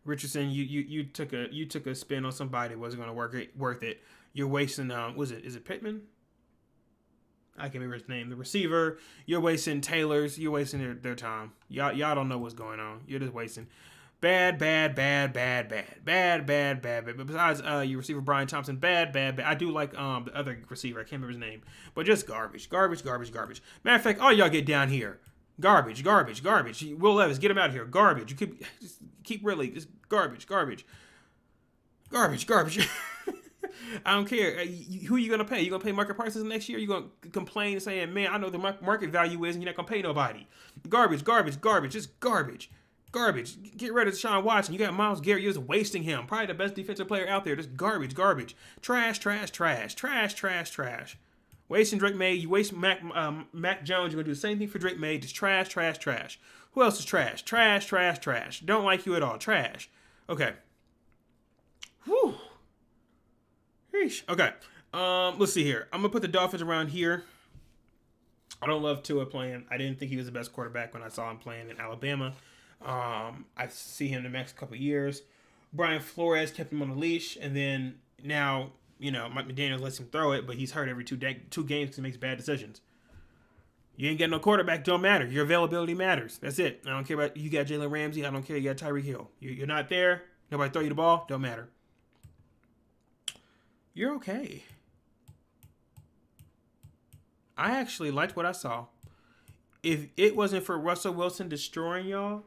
Richardson, you took a spin on somebody that wasn't going to worth it. You're wasting. Is it Pittman? I can't remember his name. The receiver. You're wasting Taylor's. You're wasting their time. Y'all don't know what's going on. You're just wasting. Bad. But besides your receiver Brian Thompson, bad. I do like the other receiver. I can't remember his name. But just garbage. Matter of fact, all y'all get down here. Garbage. Will Levis, get him out of here. Garbage. You could just keep really just garbage. I don't care. Who are you gonna pay? You gonna pay market prices next year? You gonna complain and saying, "Man, I know the market value is, and you're not gonna pay nobody." Garbage. Just garbage. Get rid of Deshaun Watson. You got Myles Garrett. You're just wasting him. Probably the best defensive player out there. Just garbage. Trash. Wasting Drake May. You waste Mac Jones. You're gonna do the same thing for Drake May. Just trash. Who else is trash? Trash. Don't like you at all. Trash. Okay. Whew. Sheesh. Okay. Let's see here. I'm gonna put the Dolphins around here. I don't love Tua playing. I didn't think he was the best quarterback when I saw him playing in Alabama. I see him the next couple of years. Brian Flores kept him on the leash, and then now, Mike McDaniel lets him throw it, but he's hurt every two games because he makes bad decisions. You ain't got no quarterback, don't matter. Your availability matters. That's it. I don't care about you got Jalen Ramsey. I don't care you got Tyreek Hill. You're not there. Nobody throw you the ball. Don't matter. You're okay. I actually liked what I saw. If it wasn't for Russell Wilson destroying y'all,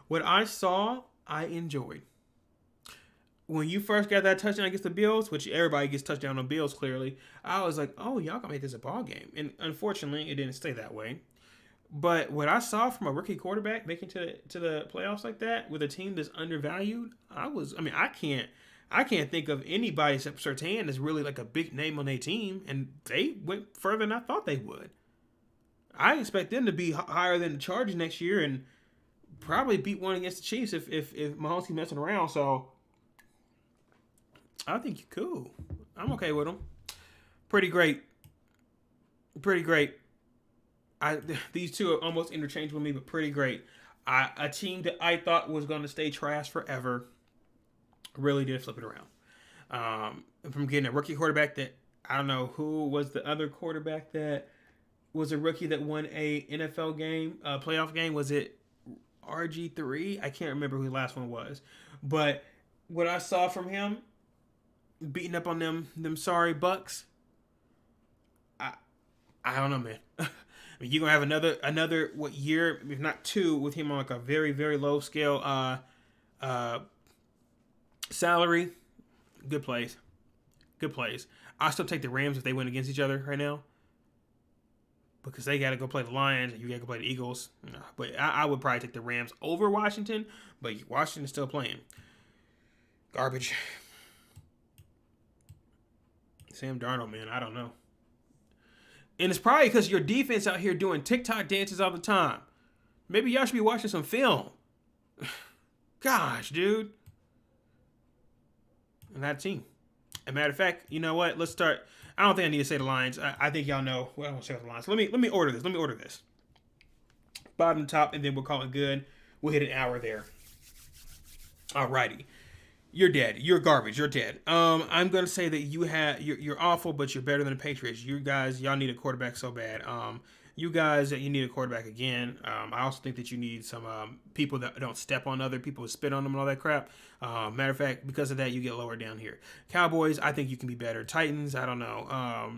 what I saw, I enjoyed. When you first got that touchdown against the Bills, which everybody gets touchdown on Bills clearly, I was like, oh, y'all gonna make this a ball game. And unfortunately, it didn't stay that way. But what I saw from a rookie quarterback making to the playoffs like that with a team that's undervalued, I can't think of anybody except Surtain that's really like a big name on their team, and they went further than I thought they would. I expect them to be higher than the Chargers next year and probably beat one against the Chiefs if Mahomes keeps messing around. So I think you're cool. I'm okay with them. Pretty great. Pretty great. These two are almost interchangeable with me, but pretty great. A team that I thought was going to stay trash forever really did flip it around. From getting a rookie quarterback that I don't know who was the other quarterback that was a rookie that won a NFL game, playoff game. Was it RG3? I can't remember who the last one was, but what I saw from him beating up on them sorry Bucks, I don't know, man. I mean, you're gonna have another what year, if not two, with him on like a very very low scale salary. Good plays. I still take the Rams if they win against each other right now, because they got to go play the Lions and you got to go play the Eagles. But I would probably take the Rams over Washington, but Washington's still playing. Garbage. Sam Darnold, man, I don't know. And it's probably because your defense out here doing TikTok dances all the time. Maybe y'all should be watching some film. Gosh, dude. And that team. As a matter of fact, you know what? Let's start. I don't think I need to say the lines. I think y'all know what I want to say the lines. Let me order this. Bottom to top, and then we'll call it good. We'll hit an hour there. Alrighty. You're dead. You're garbage. You're dead. I'm gonna say that you're awful, but you're better than the Patriots. You guys, y'all need a quarterback so bad. You guys, you need a quarterback again. I also think that you need some people that don't step on other people, spit on them, and all that crap. Matter of fact, because of that, you get lower down here. Cowboys, I think you can be better. Titans, I don't know.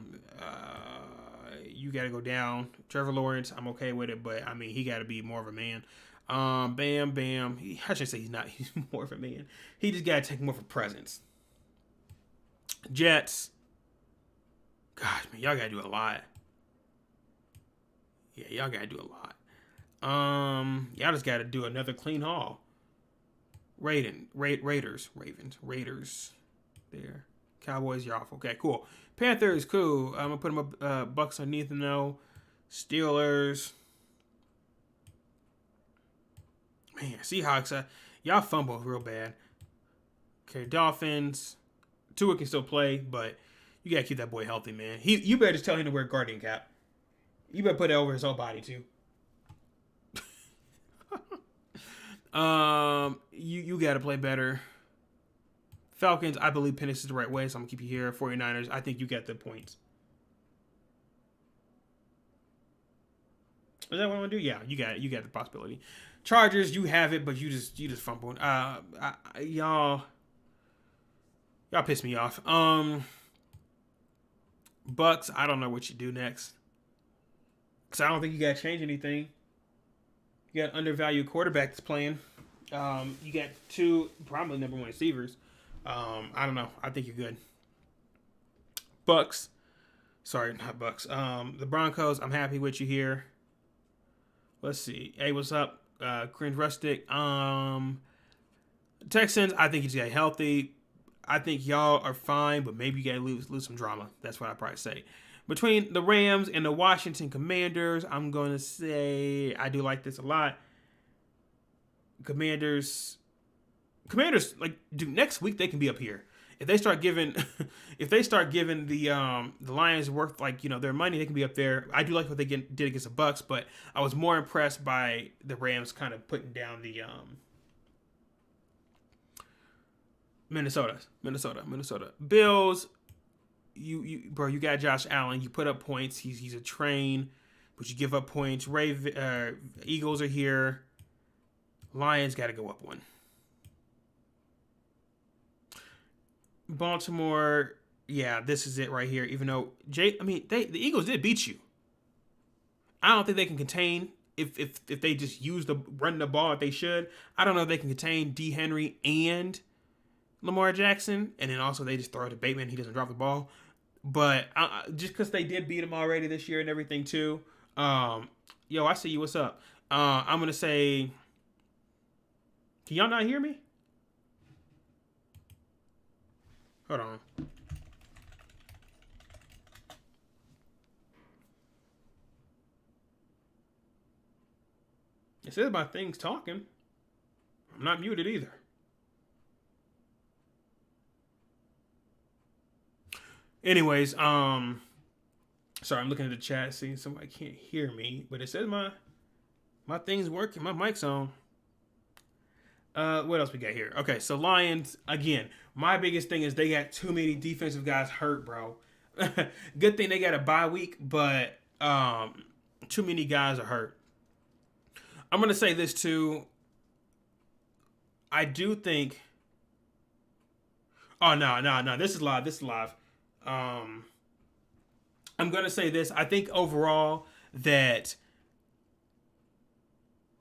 You got to go down. Trevor Lawrence, I'm okay with it, but I mean, he got to be more of a man. Bam. I should say he's more of a man. He just got to take more of a presence. Jets. Gosh, man, y'all got to do a lot. Yeah, y'all got to do a lot. Y'all just got to do another clean haul. Raiders. There. Cowboys, you're off. Okay, cool. Panthers, cool. I'm going to put them up, Bucks underneath them, though. Steelers. Man, Seahawks, y'all fumble real bad. Okay, Dolphins. Tua can still play, but you gotta keep that boy healthy, man. You better just tell him to wear a guardian cap. You better put it over his whole body too. You gotta play better. Falcons, I believe Penix is the right way, so I'm gonna keep you here. 49ers, I think you get the points. Is that what I want to do? Yeah, you got the possibility. Chargers, you have it, but you just fumbled. Y'all piss me off. Bucks, I don't know what you do next, because I don't think you got to change anything. You got undervalued quarterback that's playing. You got two probably number one receivers. I don't know. I think you're good. Bucks. Sorry, not Bucks. The Broncos, I'm happy with you here. Let's see. Hey, what's up? Cringe Rustic. Texans, I think you just got healthy. I think y'all are fine, but maybe you got to lose some drama. That's what I'd probably say. Between the Rams and the Washington Commanders, I'm going to say I do like this a lot. Commanders, like, dude, next week they can be up here. If they start giving the Lions worth, like, their money, they can be up there. I do like what they did against the Bucks, but I was more impressed by the Rams kind of putting down the Minnesota. Bills, you got Josh Allen. You put up points. He's a train, but you give up points. Eagles are here. Lions got to go up one. Baltimore, yeah, this is it right here. Even though the Eagles did beat you. I don't think they can contain if they just run the ball if they should. I don't know if they can contain D. Henry and Lamar Jackson, and then also they just throw it to Bateman. He doesn't drop the ball, but just because they did beat him already this year and everything too, Yo, I see you. What's up? I'm gonna say. Can y'all not hear me? Hold on. It says my thing's talking. I'm not muted either. Anyways, sorry, I'm looking at the chat, seeing somebody can't hear me, but it says my thing's working, my mic's on. What else we got here? Okay, so Lions again. My biggest thing is they got too many defensive guys hurt, bro. Good thing they got a bye week, but too many guys are hurt. I'm gonna say this too. I do think. Oh no! This is live. I'm gonna say this. I think overall that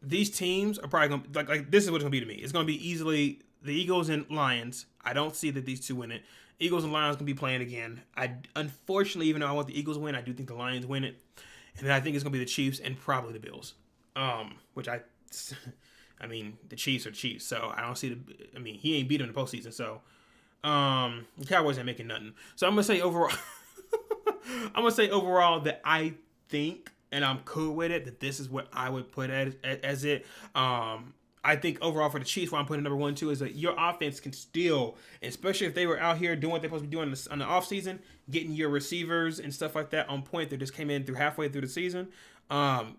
these teams are probably gonna like this is what it's gonna be to me. It's gonna be easily the Eagles and Lions. I don't see that these two win it. Eagles and Lions gonna be playing again. I unfortunately, even though I want the Eagles to win, I do think the Lions win it, and then I think it's gonna be the Chiefs and probably the Bills. Which I mean, the Chiefs are Chiefs, so I don't see he ain't beat them in the postseason, so the Cowboys ain't making nothing. So I'm gonna say overall, that I think, and I'm cool with it, that this is what I would put as it. I think overall for the Chiefs, why I'm putting number 1, 2 is that your offense can still, especially if they were out here doing what they're supposed to be doing on the offseason, getting your receivers and stuff like that on point that just came in through halfway through the season.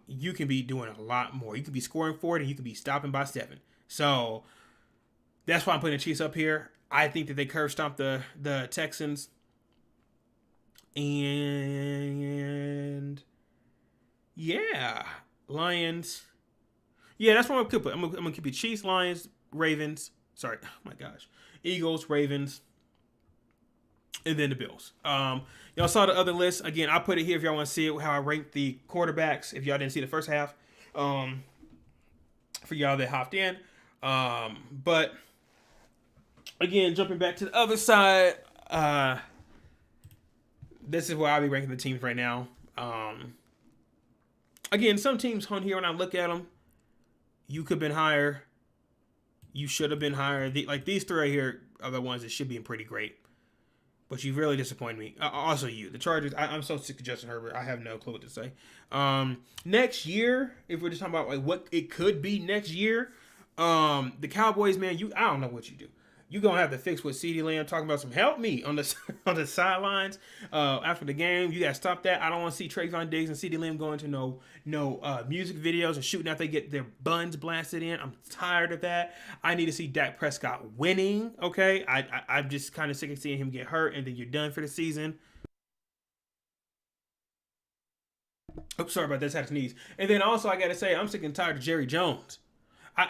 You can be doing a lot more. You can be scoring 40 and you can be stopping by 7. So that's why I'm putting the Chiefs up here. I think that they curve stomp the Texans. And yeah, Lions. Yeah, that's what I'm gonna put. I'm gonna keep it Chiefs, Lions, Ravens. Sorry, oh my gosh, Eagles, Ravens, and then the Bills. Y'all saw the other list. Again, I put it here if y'all want to see it, how I ranked the quarterbacks. If y'all didn't see the first half, for y'all that hopped in. But again, jumping back to the other side, this is where I'll be ranking the teams right now. Again, some teams on here, when I look at them, you could have been higher. You should have been higher. These three right here are the ones that should be pretty great. But you've really disappointed me. Also, the Chargers. I'm so sick of Justin Herbert. I have no clue what to say. Next year, if we're just talking about what it could be next year, the Cowboys, man, I don't know what you do. You're going to have to fix what CeeDee Lamb talking about some help me on the sidelines after the game. You got to stop that. I don't want to see Trayvon Diggs and CeeDee Lamb going to no music videos and shooting after they get their buns blasted in. I'm tired of that. I need to see Dak Prescott winning, okay? I'm just kind of sick of seeing him get hurt and then you're done for the season. Oops, sorry about this. Had to sneeze. And then also I got to say, I'm sick and tired of Jerry Jones. I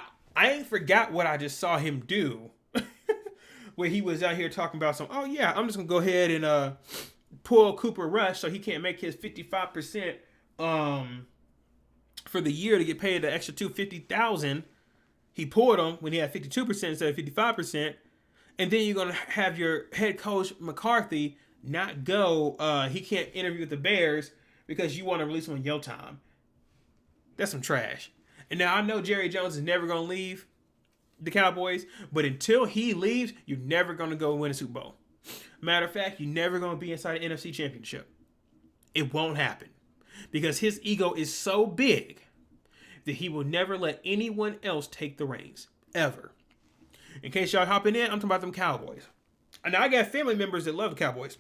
ain't forgot what I just saw him do. Where he was out here talking about I'm just going to go ahead and pull Cooper Rush so he can't make his 55% for the year to get paid the extra $250,000. He pulled him when he had 52% instead of 55%. And then you're going to have your head coach McCarthy not go. He can't interview with the Bears because you want to release him on your time. That's some trash. And now I know Jerry Jones is never going to leave the Cowboys, but until he leaves, you're never going to go win a Super Bowl. Matter of fact, you're never going to be inside an NFC Championship. It won't happen because his ego is so big that he will never let anyone else take the reins, ever. In case y'all hopping in, I'm talking about them Cowboys. And I got family members that love the Cowboys,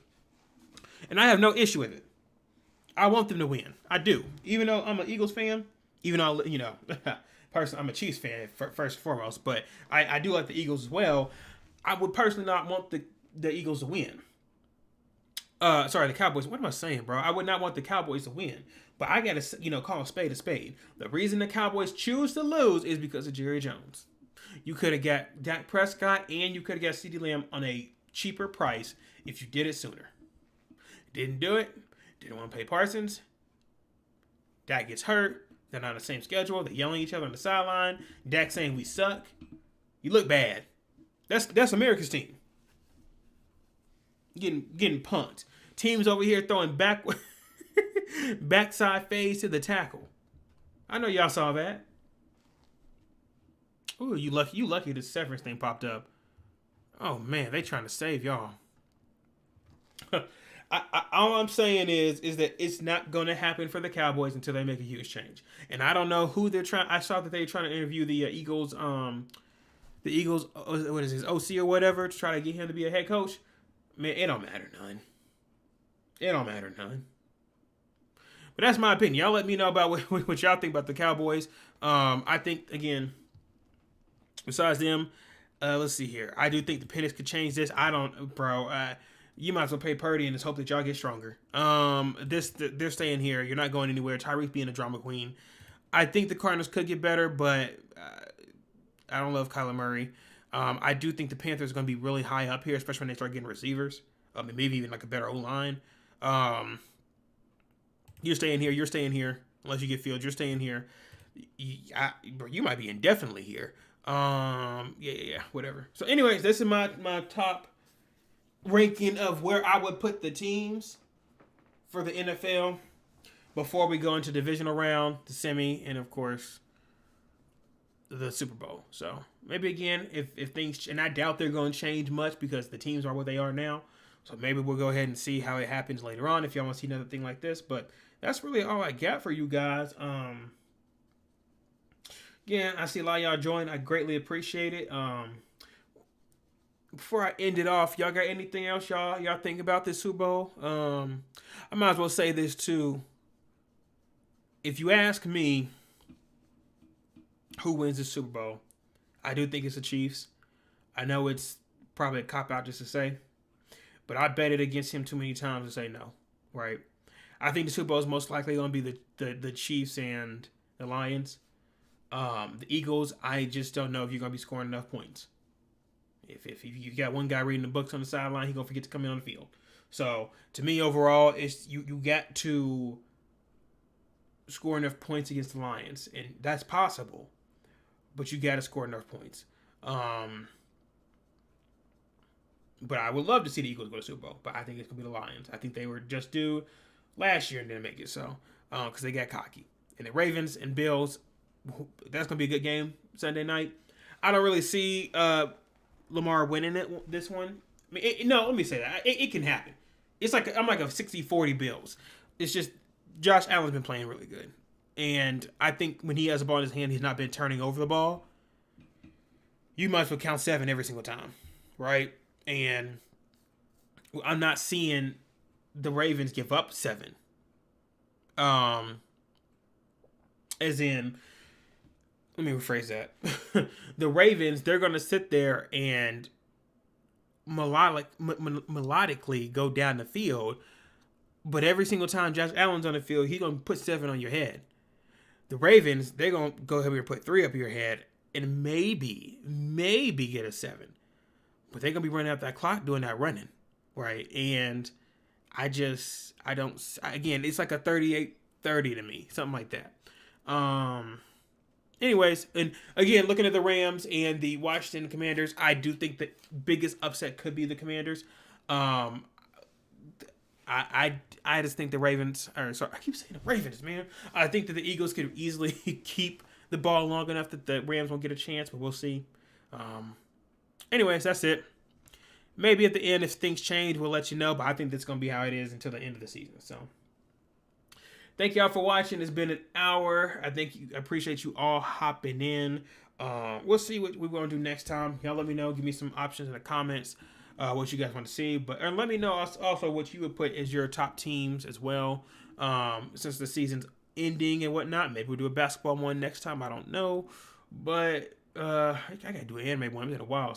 and I have no issue with it. I want them to win. I do. Even though I'm an Eagles fan, even though, personally, I'm a Chiefs fan first and foremost, but I do like the Eagles as well. I would personally not want the Eagles to win. The Cowboys. What am I saying, bro? I would not want the Cowboys to win, but I gotta, call a spade a spade. The reason the Cowboys choose to lose is because of Jerry Jones. You could have got Dak Prescott and you could have got CeeDee Lamb on a cheaper price if you did it sooner. Didn't do it. Didn't want to pay Parsons. Dak gets hurt. They're not on the same schedule. They're yelling at each other on the sideline. Dak saying we suck. You look bad. That's America's team. Getting punked. Teams over here throwing backside fades to the tackle. I know y'all saw that. Ooh, you lucky. You lucky this severance thing popped up. Oh man, they trying to save y'all. All I'm saying is that it's not going to happen for the Cowboys until they make a huge change. And I don't know who they're trying. I saw that they're trying to interview the Eagles. The Eagles, what is his OC or whatever, to try to get him to be a head coach. Man, it don't matter none. It don't matter none. But that's my opinion. Y'all let me know about what y'all think about the Cowboys. I think again, besides them, let's see here. I do think the Penix could change this. I don't, bro. You might as well pay Purdy and just hope that y'all get stronger. They're staying here. You're not going anywhere. Tyreek being a drama queen. I think the Cardinals could get better, but I don't love Kyler Murray. I do think the Panthers are going to be really high up here, especially when they start getting receivers. Maybe even like a better O-line. You're staying here. You're staying here. Unless you get Fields, you're staying here. You might be indefinitely here. Yeah, whatever. So anyways, this is my top ranking of where I would put the teams for the NFL before we go into divisional round, the semi, and of course the Super Bowl. So maybe again, if things, and I doubt they're going to change much because the teams are what they are now. So maybe we'll go ahead and see how it happens later on if y'all want to see another thing like this. But that's really all I got for you guys. Again, I see a lot of y'all join. I greatly appreciate it. Before I end it off, y'all got anything else y'all think about this Super Bowl? I might as well say this too. If you ask me who wins the Super Bowl, I do think it's the Chiefs. I know it's probably a cop-out just to say, but I bet it against him too many times to say no, right? I think the Super Bowl is most likely going to be the Chiefs and the Lions. The Eagles, I just don't know if you're going to be scoring enough points. If you got one guy reading the books on the sideline, he's going to forget to come in on the field. So, to me, overall, it's you got to score enough points against the Lions, and that's possible, but you got to score enough points. But I would love to see the Eagles go to the Super Bowl, but I think it's going to be the Lions. I think they were just due last year and didn't make it so because they got cocky. And the Ravens and Bills, that's going to be a good game Sunday night. I don't really see Lamar winning this one. I mean, no, let me say that. It can happen. It's like I'm like a 60-40 Bills. It's just Josh Allen's been playing really good. And I think when he has the ball in his hand, he's not been turning over the ball. You might as well count 7 every single time, right? And I'm not seeing the Ravens give up 7. As in, let me rephrase that. The Ravens, they're going to sit there and melodically go down the field, but every single time Josh Allen's on the field, he's going to put 7 on your head. The Ravens, they're going to go ahead and put 3 up your head and maybe get a 7. But they're going to be running out that clock doing that running, right? And again, it's like a 38-30 to me, something like that. Anyways, and again, looking at the Rams and the Washington Commanders, I do think the biggest upset could be the Commanders. I just think the Ravens, I keep saying the Ravens, man. I think that the Eagles could easily keep the ball long enough that the Rams won't get a chance, but we'll see. Anyways, that's it. Maybe at the end, if things change, we'll let you know, but I think that's going to be how it is until the end of the season. So, thank y'all for watching. It's been an hour. I appreciate you all hopping in. We'll see what we're going to do next time. Y'all let me know. Give me some options in the comments, what you guys want to see. And let me know also what you would put as your top teams as well. Since the season's ending and whatnot, maybe we'll do a basketball one next time. I don't know. But I got to do an anime one. It's been a while.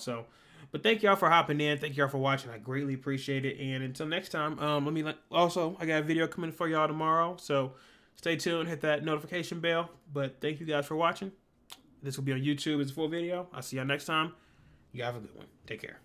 But thank y'all for hopping in. Thank y'all for watching. I greatly appreciate it. And until next time, I got a video coming for y'all tomorrow. So stay tuned. Hit that notification bell. But thank you guys for watching. This will be on YouTube as a full video. I'll see y'all next time. You have a good one. Take care.